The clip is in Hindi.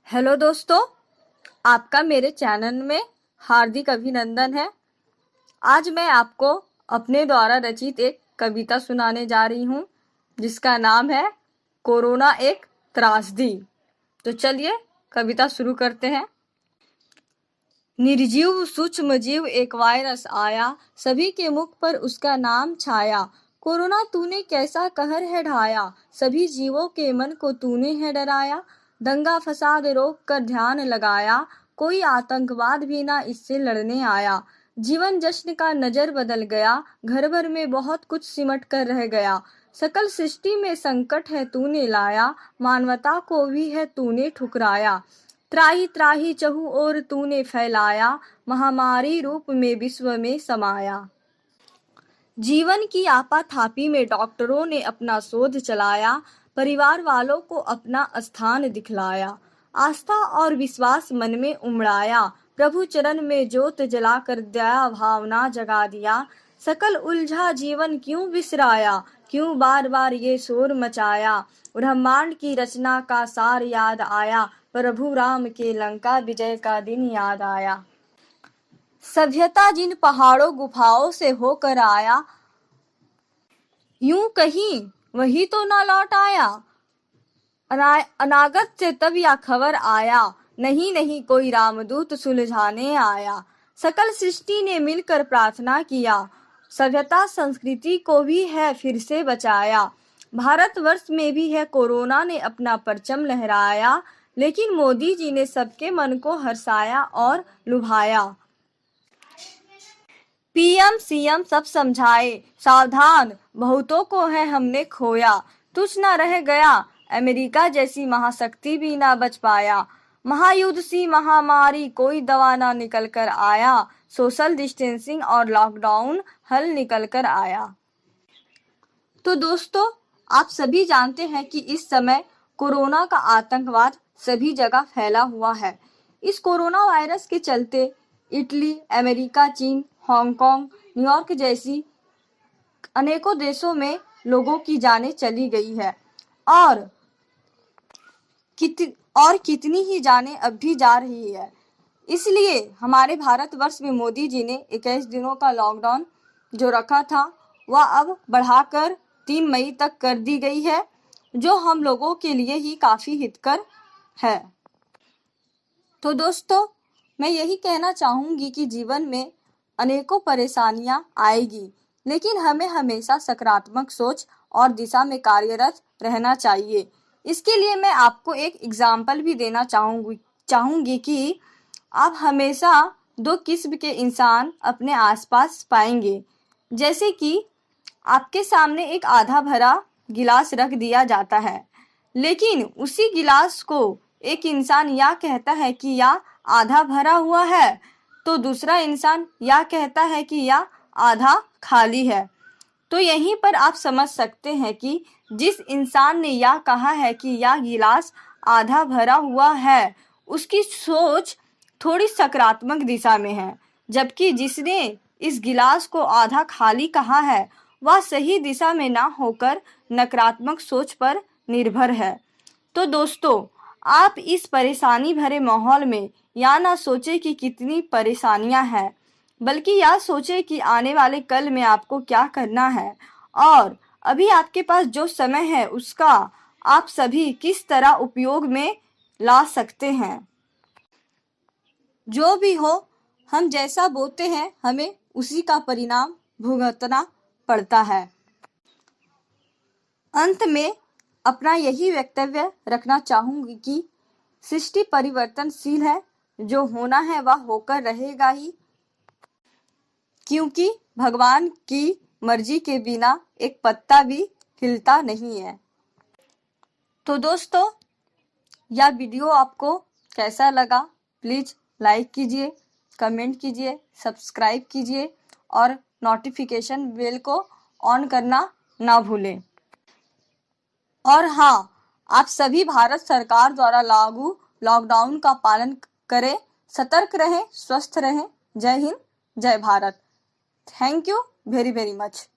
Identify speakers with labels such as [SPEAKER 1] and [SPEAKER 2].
[SPEAKER 1] हेलो दोस्तों, आपका मेरे चैनल में हार्दिक अभिनंदन है। आज मैं आपको अपने द्वारा रचित एक कविता सुनाने जा रही हूँ जिसका नाम है कोरोना एक त्रासदी। तो चलिए कविता शुरू करते हैं। निर्जीव सूक्ष्म जीव एक वायरस आया, सभी के मुख पर उसका नाम छाया। कोरोना तूने कैसा कहर है ढाया, सभी जीवों के मन को तूने है डराया। दंगा फसाद रोक कर ध्यान लगाया, कोई आतंकवाद भी ना इससे लड़ने आया। जीवन जश्न का नजर बदल गया, घर भर में बहुत कुछ सिमट कर रह गया। सकल सृष्टि में संकट है तूने लाया, मानवता को भी है तूने ठुकराया। त्राही त्राही चहु और तूने फैलाया, महामारी रूप में विश्व में समाया। जीवन की आपाधापी में डॉक्टरों ने अपना शोध चलाया, परिवार वालों को अपना स्थान दिखलाया। आस्था और विश्वास मन में उमड़ाया, प्रभु चरण में जोत जलाकर दया भावना जगा दिया। सकल उलझा जीवन क्यों विसराया, क्यों बार बार ये शोर मचाया। ब्रह्मांड की रचना का सार याद आया, प्रभु राम के लंका विजय का दिन याद आया। सभ्यता जिन पहाड़ों गुफाओं से होकर आया, यूं कहीं वही तो ना लौट आया। अनागत से तब यह खबर आया, नहीं नहीं कोई रामदूत सुलझाने आया। सकल सृष्टि ने मिलकर प्रार्थना किया, सभ्यता संस्कृति को भी है फिर से बचाया। भारतवर्ष में भी है कोरोना ने अपना परचम लहराया, लेकिन मोदी जी ने सबके मन को हर्षाया और लुभाया। पीएम सीएम सब समझाए, सावधान बहुतों को है हमने खोया। तुझ न रह गया, अमेरिका जैसी महाशक्ति भी ना बच पाया। महायुद्ध सी महामारी कोई दवा ना निकल कर आया, सोशल डिस्टेंसिंग और लॉकडाउन हल निकल कर आया। तो दोस्तों, आप सभी जानते हैं कि इस समय कोरोना का आतंकवाद सभी जगह फैला हुआ है। इस कोरोना वायरस के चलते इटली, अमेरिका, चीन, हांगकांग, न्यूयॉर्क जैसी अनेकों देशों में लोगों की जानें चली गई है और कितनी ही जानें अब भी जा रही है। इसलिए हमारे भारतवर्ष में मोदी जी ने 21 दिनों का लॉकडाउन जो रखा था वह अब बढ़ाकर 3 मई तक कर दी गई है, जो हम लोगों के लिए ही काफी हितकर है। तो दोस्तों, मैं यही कहना चाहूंगी कि जीवन में अनेकों परेशानियां आएगी, लेकिन हमें हमेशा सकारात्मक सोच और दिशा में कार्यरत रहना चाहिए। इसके लिए मैं आपको एक एग्जाम्पल भी देना चाहूंगी कि आप हमेशा 2 किस्म के इंसान अपने आसपास पाएंगे। जैसे कि आपके सामने एक आधा भरा गिलास रख दिया जाता है, लेकिन उसी गिलास को एक इंसान यह कहता है कि यह आधा भरा हुआ है, तो दूसरा इंसान यह कहता है कि यह आधा खाली है। तो यहीं पर आप समझ सकते हैं कि जिस इंसान ने यह कहा है कि यह गिलास आधा भरा हुआ है, उसकी सोच थोड़ी सकारात्मक दिशा में है, जबकि जिसने इस गिलास को आधा खाली कहा है वह सही दिशा में ना होकर नकारात्मक सोच पर निर्भर है। तो दोस्तों, आप इस परेशानी भरे माहौल में या ना सोचे कि कितनी परेशानियां हैं, बल्कि यह सोचे कि आने वाले कल में आपको क्या करना है और अभी आपके पास जो समय है उसका आप सभी किस तरह उपयोग में ला सकते हैं। जो भी हो, हम जैसा बोते हैं हमें उसी का परिणाम भुगतना पड़ता है। अंत में अपना यही वक्तव्य रखना चाहूंगी कि सृष्टि परिवर्तनशील है, जो होना है वह होकर रहेगा ही, क्योंकि भगवान की मर्जी के बिना एक पत्ता भी हिलता नहीं है। तो दोस्तों, यह वीडियो आपको कैसा लगा प्लीज लाइक कीजिए, कमेंट कीजिए, सब्सक्राइब कीजिए और नोटिफिकेशन बेल को ऑन करना ना भूलें। और हाँ, आप सभी भारत सरकार द्वारा लागू लॉकडाउन का पालन करें, सतर्क रहें, स्वस्थ रहें। जय हिंद, जय Bharat. Thank you very very much.